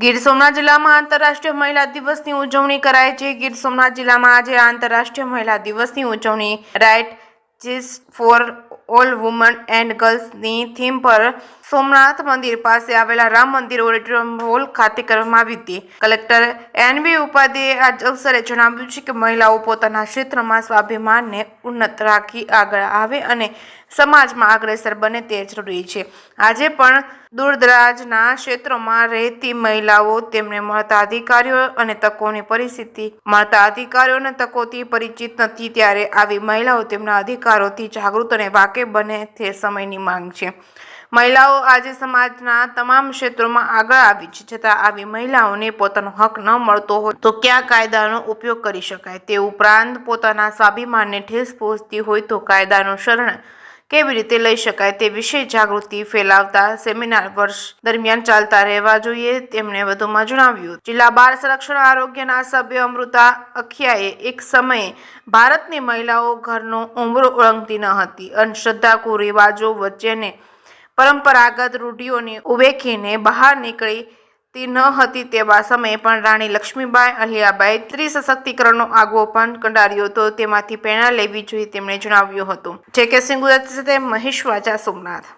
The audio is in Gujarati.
ગીર સોમનાથ જિલ્લામાં આંતરરાષ્ટ્રીય મહિલા દિવસની ઉજવણી કરાઈ છે। ગીર સોમનાથ જિલ્લામાં આજે આંતરરાષ્ટ્રીય મહિલા દિવસની ઉજવણી right justice for all women and ગર્લ્સની થીમ પર સોમનાથ મંદિર પાસે આવેલા રામ મંદિર ઓડિટોરિયમ હોલ ખાતે કરવામાં આવી હતી। કલેક્ટર એન.વી. ઉપાધ્યાયે આ અવસરે જણાવ્યું છે કે મહિલાઓ પોતાના ક્ષેત્રમાં સ્વાભિમાનને ઉન્નત રાખી આગળ આવે અને સમાજમાં અગ્રેસર બને તે જરૂરી છે। આજે પણ દૂરદરાજના ક્ષેત્રોમાં રહેતી મહિલાઓ તેમને મળતા અધિકારીઓ અને તકોની પરિચિત નથી, ત્યારે આવી મહિલાઓ તેમના અધિકારોથી જાગૃત અને વાકેફ બને તે સમયની માંગ છે। મહિલાઓ આજે સમાજના તમામ ક્ષેત્રોમાં આગળ આવી છે, છતાં આવી મહિલાઓને પોતાનો હક ન મળતો હોય તો કયા કાયદાનો ઉપયોગ કરી શકાય, તે ઉપરાંત પોતાના સ્વાભિમાનને ઠેસ પહોંચતી હોય તો કાયદાનું શરણ કેવી રીતે લઈ શકાય તે વિશે જાગૃતિ ફેલાવતા સેમિનાર વર્ષ દરમિયાન ચાલતા રહેવા જોઈએ। તેમણે વધુમાં જણાવ્યું, જિલ્લા બાળ સંરક્ષણ આરોગ્યના સભ્ય અમૃતા અખિયાએ એક સમયે ભારતની મહિલાઓ ઘરનો ઉંબરો ઓળંગતી ન હતી, અંધશ્રદ્ધા, કુરિવાજો વચ્ચેને પરંપરાગત રૂઢિઓને ઉવેખીને બહાર નીકળતી ન હતી તેવા સમયે પણ રાણી લક્ષ્મીબાઈ, અહિલ્યાબાઈ સ્ત્રી સશક્તિકરણનો આગવો પંથ કંડાર્યો હતો, તેમાંથી પ્રેરણા લેવી જોઈએ તેમણે જણાવ્યું હતું। જે કે સિંહ ગુજરાતી સાથે મહેશ વાજા, સોમનાથ।